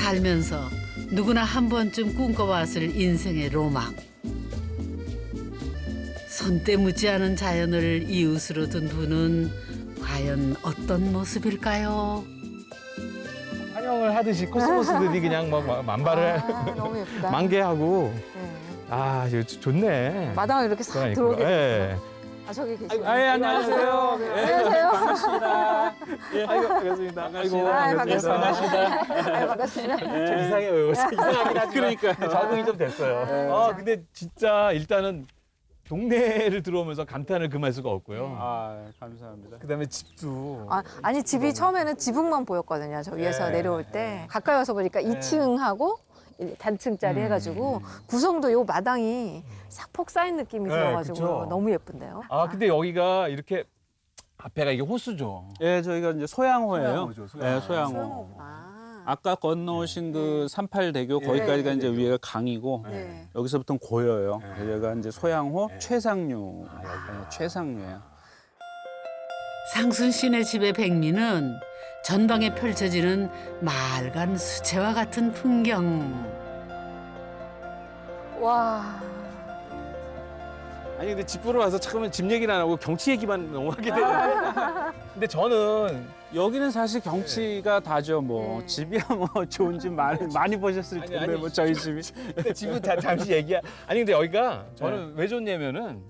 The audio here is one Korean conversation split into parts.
살면서 누구나 한 번쯤 꿈꿔왔을 인생의 로망. 손때 묻지 않은 자연을 이웃으로 둔 분은 과연 어떤 모습일까요? 환영을 하듯이 코스모스들이 그냥 막 만발을 너무 예쁘다. 만개하고 네. 아 이거 좋네. 마당을 이렇게 싹 그러니까. 들어오게 됐어요. 예. 아 저기 계시네. 안녕하세요. 안녕하세요. 반갑습니다. 아이고 반갑습니다. 아이고 아, 반갑습니다. 아유, 반갑습니다. 좀 이상해요. 이거 이상하긴 하지만 그러니까요. 적응이 좀 됐어요. 아 근데 진짜 일단은 동네를 들어오면서 감탄을 금할 수가 없고요. 아, 감사합니다. 그다음에 집도 아니 집이 처음에는 지붕만 보였거든요. 저 위에서 네. 내려올 때 가까이 와서 보니까 2층하고 단층짜리 해가지고 구성도 요 마당이 싹폭 쌓인 느낌이 네, 들어가지고 그쵸. 너무 예쁜데요. 아 근데 여기가 이렇게 앞에가 이게 호수죠. 예, 저희가 이제 소양호예요. 소양호죠, 소양호. 예, 소양호. 소양호구나. 아까 건너오신 그 38대교 거기까지가 네, 이제 위에가 강이고 네. 여기서부터는 고여요. 네. 여기가 이제 소양호 네. 최상류. 아, 여기가. 최상류예요. 상순 씨네 집의 백미는 전방에 펼쳐지는 맑은 수채화 같은 풍경. 와. 아니 근데 집 보러 와서 잠깐만 집 얘기는 안 하고 경치 얘기만 너무 하게 되는데 근데 저는 여기는 사실 경치가 다죠. 뭐 네. 집이야 뭐 좋은 집 많이 보셨을 아니, 텐데 아니. 뭐 저희 집이. 근데 집은 잠시 얘기야. 아니 근데 여기가 저는 왜 좋냐면은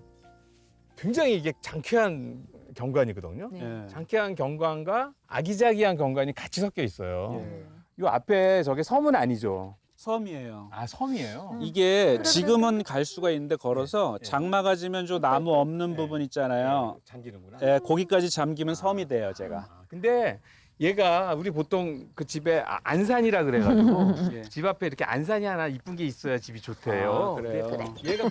굉장히 이게 장쾌한 경관이거든요. 네. 예. 장쾌한 경관과 아기자기한 경관이 같이 섞여 있어요. 예. 이 앞에 저게 섬은 아니죠? 섬이에요. 아 섬이에요. 이게 지금은 갈 수가 있는데 걸어서 네. 장마가 지면 저 나무 없는 네. 부분 있잖아요. 잠기는구나. 예, 거기까지 잠기면 섬이 돼요, 제가. 아, 근데 얘가 우리 보통 그 집에 안산이라 그래가지고 예. 집 앞에 이렇게 안산이 하나 이쁜 게 있어야 집이 좋대요. 아, 그래요? 근데 얘가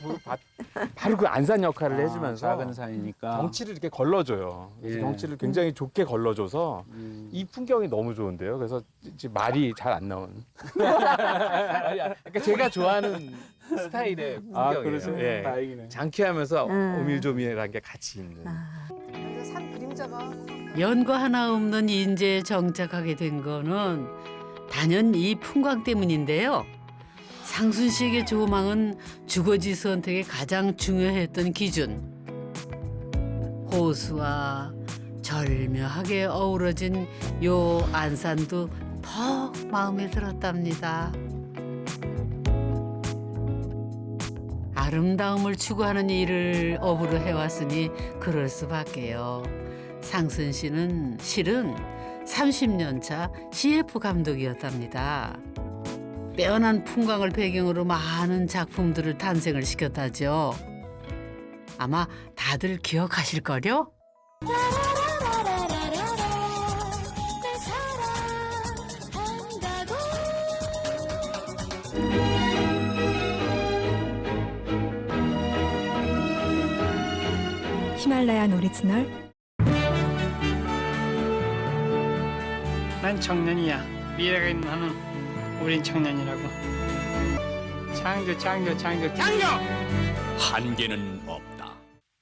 바로 그 안산 역할을 해주면서 작은 산이니까. 경치를 이렇게 걸러줘요. 그래서 예. 경치를 굉장히 좋게 걸러줘서 이 풍경이 너무 좋은데요. 그래서 지금 말이 잘 안 나온. 그러니까 제가 좋아하는 스타일의 풍경이에요. 아, 그러세요? 예. 다행이네. 장쾌하면서 오밀조밀한 게 같이 있는. 산 그림자가. 연고 하나 없는 인제에 정착하게 된 거는 단연 이 풍광 때문인데요. 상순 씨에게 조망은 주거지 선택의 가장 중요했던 기준. 호수와 절묘하게 어우러진 요 안산도 퍽 마음에 들었답니다. 아름다움을 추구하는 일을 업으로 해왔으니 그럴 수밖에요. 상순 씨는 실은 30년 차 CF 감독이었답니다. 빼어난 풍광을 배경으로 많은 작품들을 탄생을 시켰다죠. 아마 다들 기억하실걸요? 히말라얀 오리지널 난 청년이야. 미래가 있는 나는 우린 청년이라고. 창조. 한계는 없다.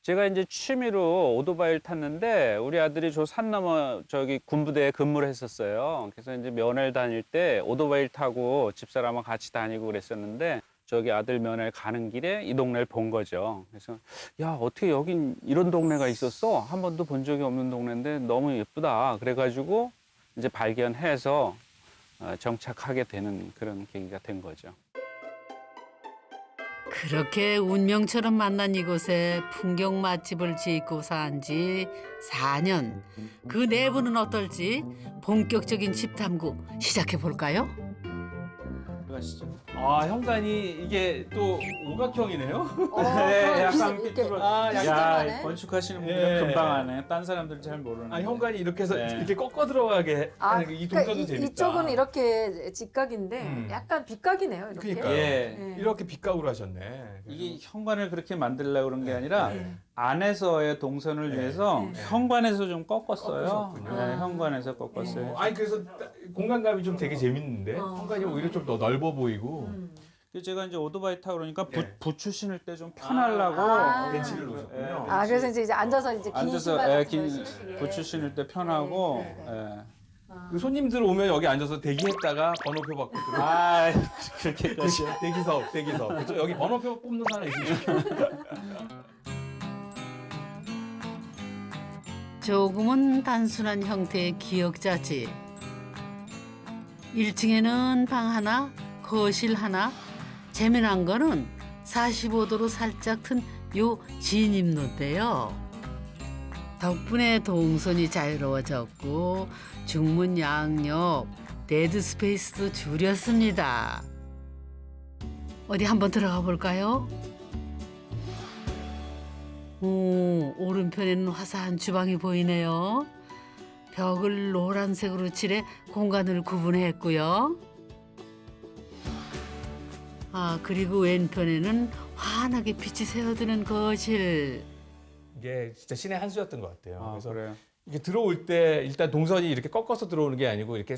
제가 이제 취미로 오토바이를 탔는데 우리 아들이 저 산 너머 저기 군부대에 근무를 했었어요. 그래서 이제 면회를 다닐 때 오토바이를 타고 집사람하고 같이 다니고 그랬었는데 저기 아들 면회 가는 길에 이 동네를 본 거죠. 그래서 야, 어떻게 여긴 이런 동네가 있었어? 한 번도 본 적이 없는 동네인데 너무 예쁘다. 그래가지고 이제 발견해서 정착하게 되는 그런 계기가 된 거죠. 그렇게 운명처럼 만난 이곳에 풍경 맛집을 짓고 산 지 4년. 그 내부는 어떨지 본격적인 집 탐구 시작해 볼까요? 들어가시죠. 아 현관이 이게 또 오각형이네요. 네, 약간 이렇게 삐뚤어. 아, 약간 야, 삐뚤어네. 건축하시는 분들은 예. 금방 하네. 딴 사람들은 잘 모르는. 아 현관이 이렇게 해서 네. 이렇게 꺾어 들어가게 하는 이 동선도 재밌다. 이쪽은 이렇게 직각인데 약간 빗각이네요. 이렇게. 그러니까요. 예. 네. 이렇게 빗각으로 하셨네. 이게 현관을 그렇게 만들려고 그런 게 아니라 네. 안에서의 동선을 네. 위해서 현관에서 좀 꺾었어요. 꺾으셨군요. 네, 현관에서 꺾었어요. 아니 그래서 공간감이 좀 되게 재밌는데 어. 현관이 오히려 좀 더 넓어 보이고 그래서 제가 이제 오토바이 타고 그러니까 네. 부추 신을 때 좀 편하려고 아. 벤치를 놓으셨군요. 아 그래서 이제 앉아서 이제 긴 앉아서 신발 같은 긴 걸 신시게. 부추 신을 때 편하고 네, 네, 예. 그 손님들 오면 여기 앉아서 대기했다가 번호표 받고 들어. 아, 그렇게까지. 대기석. 그쵸? 여기 번호표 뽑는 사람 있으면 좋겠다. 조금은 단순한 형태의 기역자지. 1층에는 방 하나, 거실 하나, 재미난 거는 45도로 살짝 튼 요 진입로인데요. 덕분에 동선이 자유로워졌고 중문 양옆 데드 스페이스도 줄였습니다. 어디 한번 들어가 볼까요? 오, 오른편에는 화사한 주방이 보이네요. 벽을 노란색으로 칠해 공간을 구분했고요. 아, 그리고 왼편에는 환하게 빛이 새어드는 거실. 이게 진짜 신의 한 수였던 것 같아요. 아, 그래서 그래요. 이게 들어올 때 일단 동선이 이렇게 꺾어서 들어오는 게 아니고 이렇게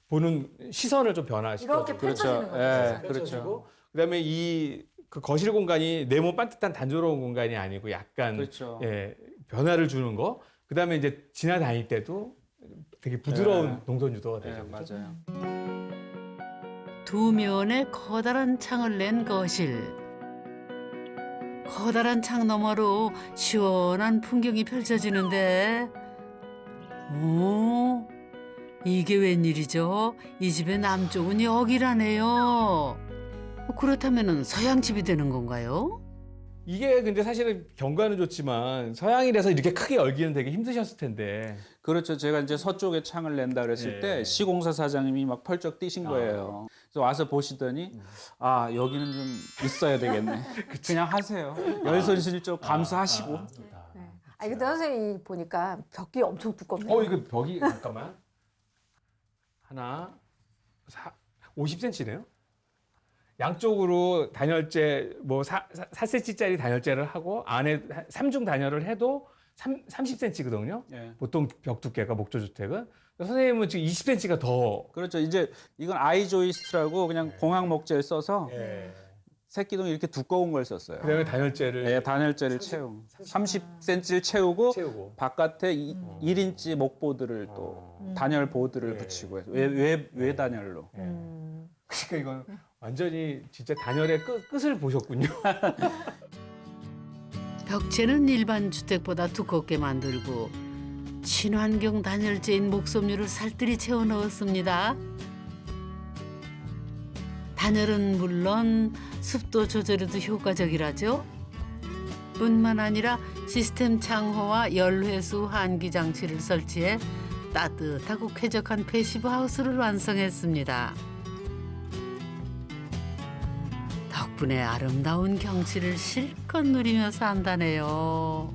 보는 시선을 좀 변화시켜주고 이렇게 펼쳐지는 그렇죠. 거죠. 예, 펼쳐지고 그렇죠. 그다음에 이 그 거실 공간이 네모 반듯한 단조로운 공간이 아니고 약간 그렇죠. 예, 변화를 주는 거. 그다음에 이제 지나다닐 때도 되게 부드러운 네. 동선 유도가 네, 되죠. 그렇죠? 맞아요. 두 면에 커다란 창을 낸 거실. 커다란 창 너머로 시원한 풍경이 펼쳐지는데, 오, 이게 웬일이죠? 이 집의 남쪽은 여기라네요. 그렇다면 서양집이 되는 건가요? 이게 근데 사실은 경관은 좋지만 서양이라서 이렇게 크게 열기는 되게 힘드셨을 텐데. 그렇죠. 제가 이제 서쪽에 창을 낸다 그랬을 예. 때 시공사 사장님이 막 펄쩍 뛰신 거예요. 그래서 와서 보시더니 아 여기는 좀 있어야 되겠네. 그냥 하세요. 열손실조 감수하시고. 네. 아니 근데 선생님 보니까 벽이 엄청 두껍네요. 이거 벽이 잠깐만. 하나, 50cm네요. 양쪽으로 단열재 뭐 4cm짜리 단열재를 하고 안에 3중 단열을 해도 30cm거든요. 예. 보통 벽 두께가 목조주택은. 선생님은 지금 20cm가 더. 그렇죠. 이제 이건 아이조이스트라고 그냥 공항 목재를 써서 예. 새끼동이 이렇게 두꺼운 걸 썼어요. 그다음에 단열재를 네, 단열재를 채우고 30cm를 채우고 채우고. 바깥에 1인치 목보드를 또 단열 보드를 예. 붙이고 해서 외 단열로. 그러니까 이건 완전히 진짜 단열의 끝을 보셨군요. 벽체는 일반 주택보다 두껍게 만들고 친환경 단열재인 목섬유를 살뜰히 채워 넣었습니다. 단열은 물론 습도 조절에도 효과적이라죠. 뿐만 아니라 시스템 창호와 열회수 환기 장치를 설치해 따뜻하고 쾌적한 패시브 하우스를 완성했습니다. 덕분에 아름다운 경치를 실컷 누리며 산다네요.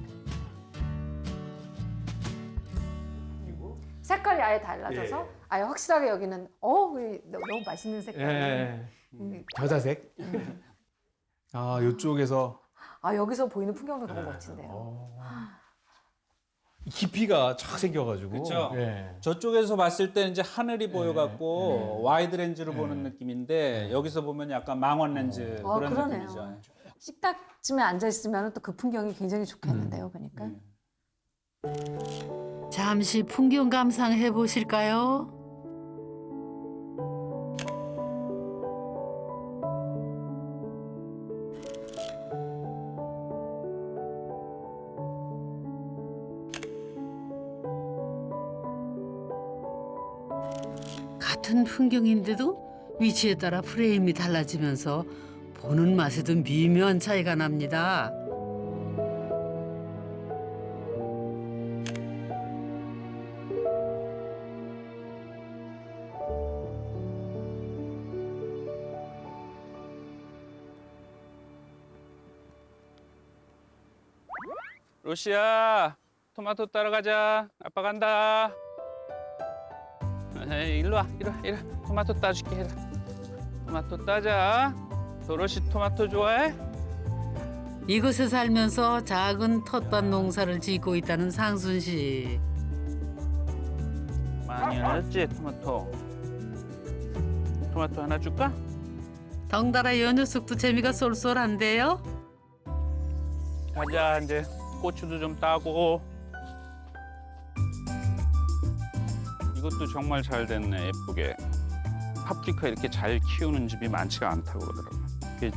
색깔이 아예 달라져서 예. 아예 확실하게 여기는 너무 맛있는 색깔. 예. 겨자색. 이쪽에서 아 여기서 보이는 풍경도 너무 멋진데요. 깊이가 쫙 생겨가지고. 그쵸. 예. 저쪽에서 봤을 때 이제 하늘이 보여갖고 와이드 렌즈로 보는 느낌인데 여기서 보면 약간 망원 렌즈 그런 그러네요. 느낌이죠. 식탁쯤에 앉아 있으면 또 그 풍경이 굉장히 좋겠는데요, 보니까. 잠시 풍경 감상해 보실까요? 같은 풍경인데도 위치에 따라 프레임이 달라지면서 보는 맛에도 미묘한 차이가 납니다. 로시야, 토마토 따러 가자. 아빠 간다. 에이, 일로 와. 토마토 따줄게. 토마토 따자. 도로시 토마토 좋아해? 이곳에 살면서 작은 텃밭 농사를 짓고 있다는 상순 씨. 많이 알았지, 토마토. 토마토 하나 줄까? 덩달아 이 녀석도 재미가 쏠쏠한데요. 가자, 이제 고추도 좀 따고. 이거 이것도 정말 잘 됐네, 예쁘게. 파프리카 이렇게 잘 키우는 집이 많지가 않다고 그러더라고요. 이게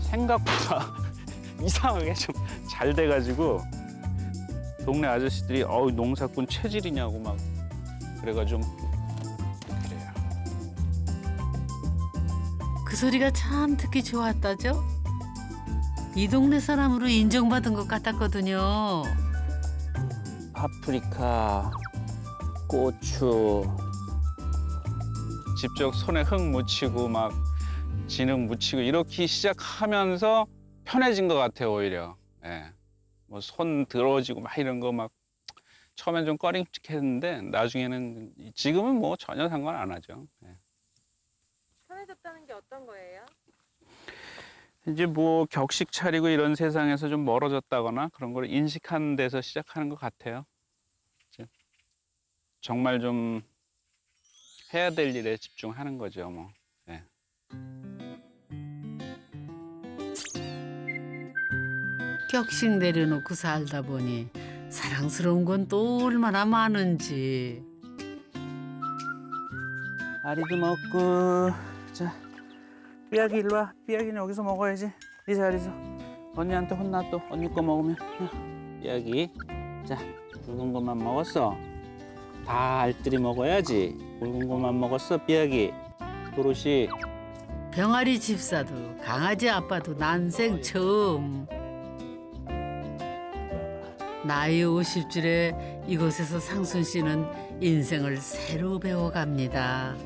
생각보다 이상하게 좀 잘 돼가지고 동네 아저씨들이 어우 농사꾼 체질이냐고 막 그래가지고 그래요. 그 소리가 참 듣기 좋았다죠? 이 동네 사람으로 인정받은 것 같았거든요. 파프리카, 고추, 직접 손에 흙 묻히고 막 진흙 묻히고 이렇게 시작하면서 편해진 것 같아요, 오히려. 예. 뭐 손 더러워지고 막 이런 거 막 처음엔 좀 꺼림칙했는데 나중에는 지금은 뭐 전혀 상관 안 하죠. 예. 편해졌다는 게 어떤 거예요? 이제 뭐 격식 차리고 이런 세상에서 좀 멀어졌다거나 그런 걸 인식하는 데서 시작하는 것 같아요. 이제 정말 좀 해야 될 일에 집중하는 거죠, 뭐. 예. 격식 내려놓고 살다 보니 사랑스러운 건 또 얼마나 많은지. 아리도 먹고. 자, 삐약이 일로 와. 삐약이는 여기서 먹어야지. 이 자리에서. 언니한테 혼나 또. 언니 거 먹으면. 야, 삐약이. 자, 굵은 것만 먹었어. 다 알뜰히 먹어야지. 굵은 것만 먹었어, 삐약이. 도로시. 병아리 집사도 강아지 아빠도 난생 처음. 나이 50줄에 이곳에서 상순 씨는 인생을 새로 배워갑니다.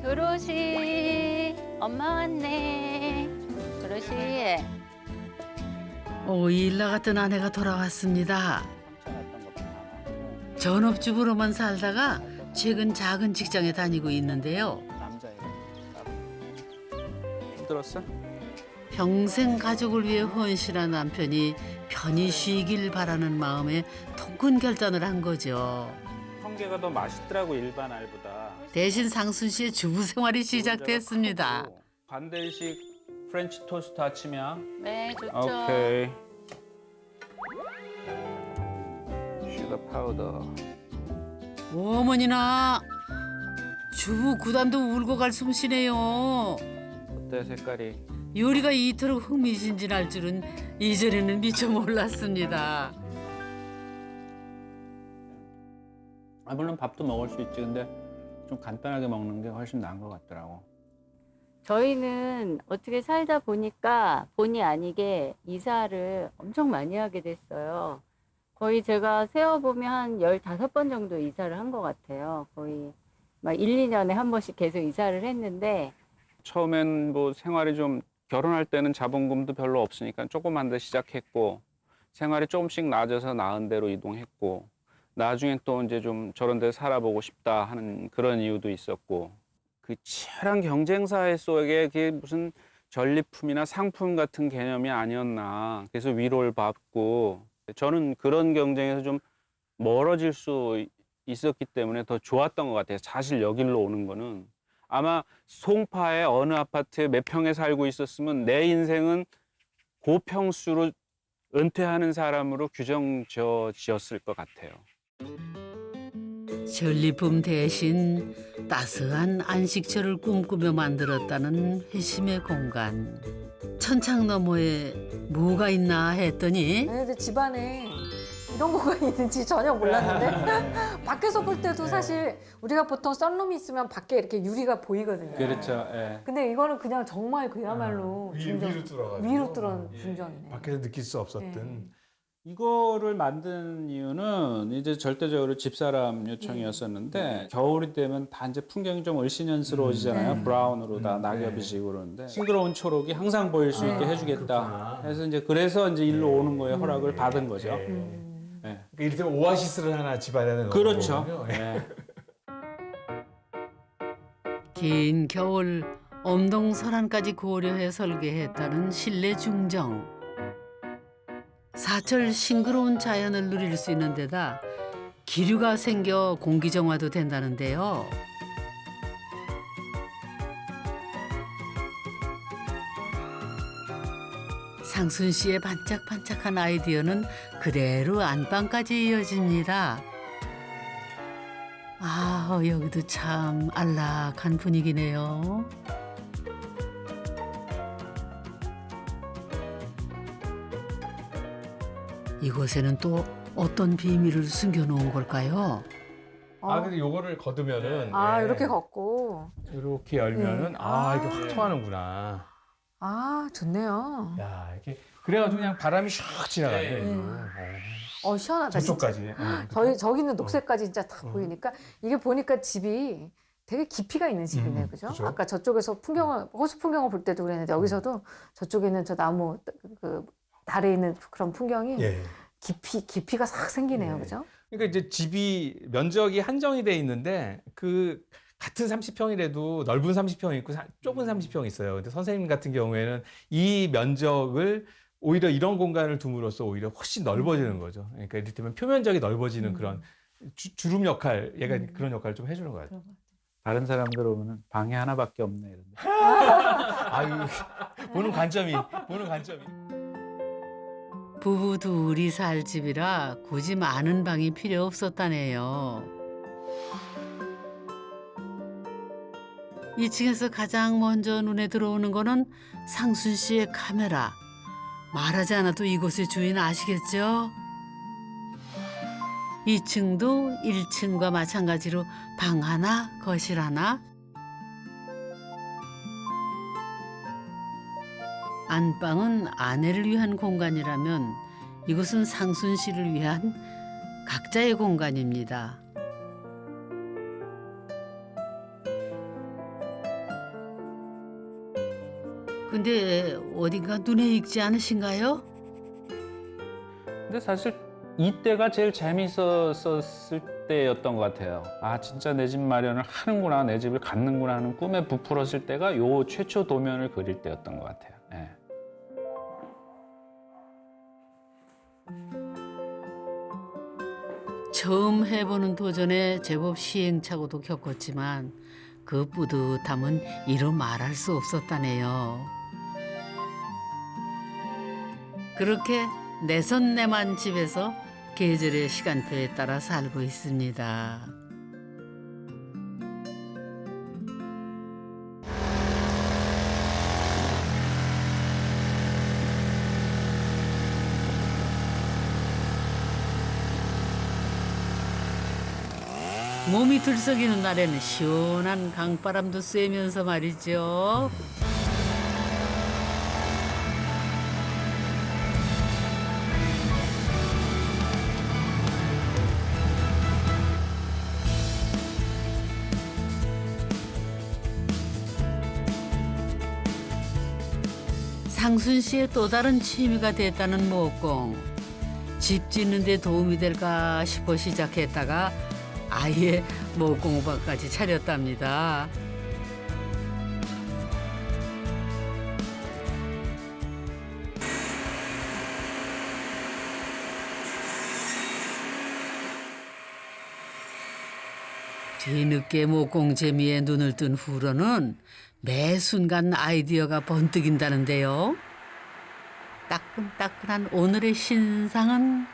도로시 엄마 왔네. 도로시. 일 나갔던 아내가 돌아왔습니다. 전업주부로만 살다가 최근 작은 직장에 다니고 있는데요. 남자애가. 힘들었어? 평생 가족을 위해 헌신한 남편이 편히 쉬길 바라는 마음에 통큰 결단을 한 거죠. 성게가 더 맛있더라고, 일반 알보다. 대신 상순 씨의 주부 생활이 시작됐습니다. 관대식 프렌치 토스트 아침이야. 네, 좋죠. 오케이. 슈거 파우더. 어머니나 주부 구단도 울고 갈 솜씨네요. 어때, 색깔이? 요리가 이토록 흥미진진할 줄은 이전에는 미처 몰랐습니다. 물론 밥도 먹을 수 있지. 근데 좀 간단하게 먹는 게 훨씬 나은 것 같더라고. 저희는 어떻게 살다 보니까 본의 아니게 이사를 엄청 많이 하게 됐어요. 거의 제가 세어보면 한 15번 정도 이사를 한 것 같아요. 거의 막 1, 2년에 한 번씩 계속 이사를 했는데 처음엔 뭐 생활이 좀 결혼할 때는 자본금도 별로 없으니까 조그만 데 시작했고 생활이 조금씩 나아져서 나은 데로 이동했고 나중엔 또 이제 좀 저런 데 살아보고 싶다 하는 그런 이유도 있었고 그 치열한 경쟁 사회 속에 그게 무슨 전리품이나 상품 같은 개념이 아니었나. 그래서 위로를 받고 저는 그런 경쟁에서 좀 멀어질 수 있었기 때문에 더 좋았던 것 같아요. 사실 여기로 오는 거는. 아마 송파의 어느 아파트에 몇 평에 살고 있었으면 내 인생은 고평수로 은퇴하는 사람으로 규정 지었을 것 같아요. 전리품 대신 따스한 안식처를 꿈꾸며 만들었다는 회심의 공간. 천창 너머에 뭐가 있나 했더니 근데 집안에 이런 공간이 있는지 전혀 몰랐는데 밖에서 볼 때도 사실 우리가 보통 썬룸이 있으면 밖에 이렇게 유리가 보이거든요. 그렇죠. 예. 근데 이거는 그냥 정말 그야말로 위로 뚫어가지고 위로 뚫은 궁전이네. 밖에서 느낄 수 없었던 이거를 만든 이유는 이제 절대적으로 집사람 요청이었었는데 겨울이 되면 다 이제 풍경이 좀 을씨년스러워지잖아요. 네. 브라운으로 다 낙엽이 지고 그러는데 싱그러운 초록이 항상 보일 수 있게 해주겠다. 그렇구나. 그래서 이제 일로 오는 거에 허락을 받은 거죠. 네. 그러니까 이렇게 오아시스를 하나 집안에 넣은 그렇죠. 거군요. 네. 긴 겨울 엄동 설안까지 고려해 설계했다는 실내 중정. 사철 싱그러운 자연을 누릴 수 있는 데다 기류가 생겨 공기 정화도 된다는데요. 상순 씨의 반짝반짝한 아이디어는 그대로 안방까지 이어집니다. 아, 여기도 참 안락한 분위기네요. 이곳에는 또 어떤 비밀을 숨겨놓은 걸까요? 아 근데 요거를 걷으면은 아, 예, 이렇게 걷고. 이렇게 열면은 네. 아 이게 아. 확 통하는구나. 아, 좋네요. 야 이렇게 그래가지고 그냥 바람이 슉 지나가네. 네. 시원하다. 진짜. 저쪽까지. 예, 저기는 녹색까지 진짜 다 보이니까 이게 보니까 집이 되게 깊이가 있는 집이네요, 그죠? 그죠. 아까 저쪽에서 호수 풍경을 볼 때도 그랬는데 여기서도 저쪽에 있는 저 나무 그 달에 있는 그런 풍경이 예. 깊이가 싹 생기네요, 네. 그죠? 그러니까 이제 집이 면적이 한정이 돼 있는데 그 같은 30평이라도 넓은 30평이 있고 좁은 30평이 있어요. 근데 선생님 같은 경우에는 이 면적을 오히려 이런 공간을 둠으로써 오히려 훨씬 넓어지는 거죠. 그러니까 이를테면 표면적이 넓어지는 그런 주름 역할, 얘가 그런 역할을 좀 해주는 것 같아요. 다른 사람들 오면은 방이 하나밖에 없네 이런데. 아유, 보는 관점이. 부부 둘이 살 집이라 굳이 많은 방이 필요 없었다네요. 2층에서 가장 먼저 눈에 들어오는 거는 상순 씨의 카메라. 말하지 않아도 이곳의 주인 아시겠죠? 2층도 1층과 마찬가지로 방 하나, 거실 하나. 안방은 아내를 위한 공간이라면 이곳은 상순 씨를 위한 각자의 공간입니다. 근데 어딘가 눈에 익지 않으신가요? 근데 사실 이때가 제일 재밌었을 때였던 것 같아요. 아 진짜 내 집 마련을 하는구나, 내 집을 갖는구나 하는 꿈에 부풀었을 때가 요 최초 도면을 그릴 때였던 것 같아요. 예. 처음 해보는 도전에 제법 시행착오도 겪었지만 그 뿌듯함은 이루 말할 수 없었다네요. 그렇게 내손내만 집에서 계절의 시간표에 따라 살고 있습니다. 몸이 들썩이는 날에는 시원한 강바람도 쐬면서 말이죠. 상순 씨의 또 다른 취미가 됐다는 목공. 집 짓는 데 도움이 될까 싶어 시작했다가 아예 목공방까지 차렸답니다. 뒤늦게 목공 재미에 눈을 뜬 후로는 매 순간 아이디어가 번뜩인다는데요. 따끈따끈한 오늘의 신상은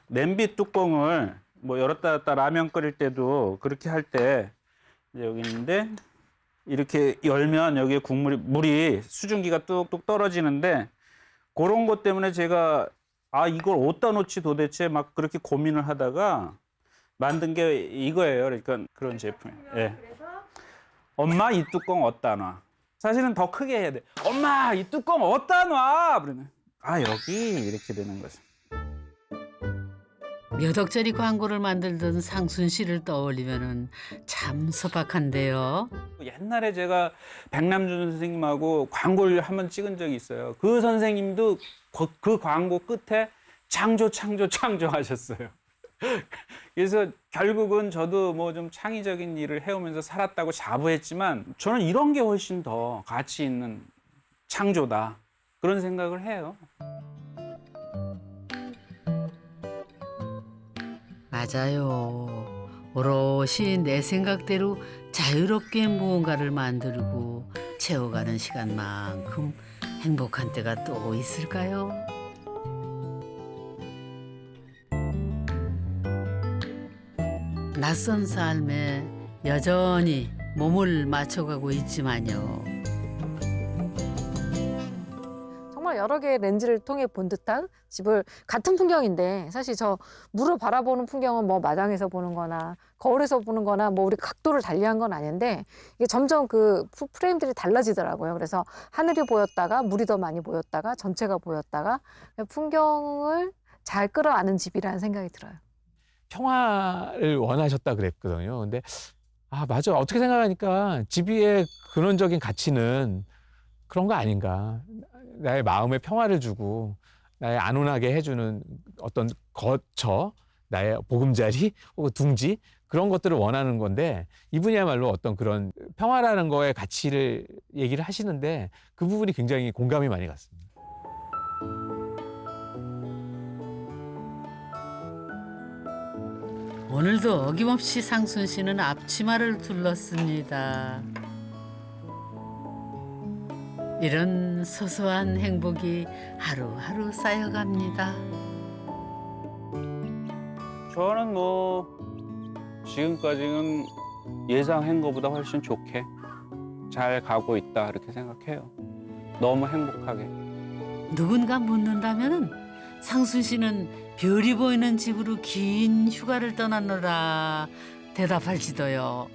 냄비 뚜껑을 뭐 열었다 닫았다 라면 끓일 때도 그렇게 할 때 여기 있는데 이렇게 열면 여기에 물이 수증기가 뚝뚝 떨어지는데 그런 것 때문에 제가 아 이걸 어디다 놓지 도대체 막 그렇게 고민을 하다가 만든 게 이거예요. 그러니까 그런 제품이에요. 예. 엄마 이 뚜껑 어디다 놔? 사실은 더 크게 해야 돼. 엄마 이 뚜껑 어디다 놔? 그러면 아 여기 이렇게 되는 거죠. 몇 억짜리 광고를 만들던 상순 씨를 떠올리면은 참 소박한데요. 옛날에 제가 백남준 선생님하고 광고를 한번 찍은 적이 있어요. 그 선생님도 그 광고 끝에 창조 하셨어요. 그래서 결국은 저도 뭐 좀 창의적인 일을 해오면서 살았다고 자부했지만 저는 이런 게 훨씬 더 가치 있는 창조다. 그런 생각을 해요. 맞아요. 오롯이 내 생각대로 자유롭게 무언가를 만들고 채워가는 시간만큼 행복한 때가 또 있을까요? 낯선 삶에 여전히 몸을 맞춰가고 있지만요. 정말 여러 개의 렌즈를 통해 본 듯한 집을 같은 풍경인데 사실 저 물을 바라보는 풍경은 뭐 마당에서 보는 거나 거울에서 보는 거나 뭐 우리 각도를 달리한 건 아닌데 이게 점점 그 프레임들이 달라지더라고요. 그래서 하늘이 보였다가 물이 더 많이 보였다가 전체가 보였다가 풍경을 잘 끌어안는 집이라는 생각이 들어요. 평화를 원하셨다 그랬거든요. 근데 아, 맞아. 어떻게 생각하니까 집 위의 근원적인 가치는 그런 거 아닌가. 나의 마음에 평화를 주고 나의 안온하게 해주는 어떤 거처, 나의 보금자리 혹은 둥지 그런 것들을 원하는 건데 이분이야말로 어떤 그런 평화라는 거의 가치를 얘기를 하시는데 그 부분이 굉장히 공감이 많이 갔습니다. 오늘도 어김없이 상순 씨는 앞치마를 둘렀습니다. 이런 소소한 행복이 하루하루 쌓여갑니다. 저는 뭐 지금까지는 예상한 것보다 훨씬 좋게 잘 가고 있다 이렇게 생각해요. 너무 행복하게. 누군가 묻는다면 상순 씨는 별이 보이는 집으로 긴 휴가를 떠나노라 대답할지도요.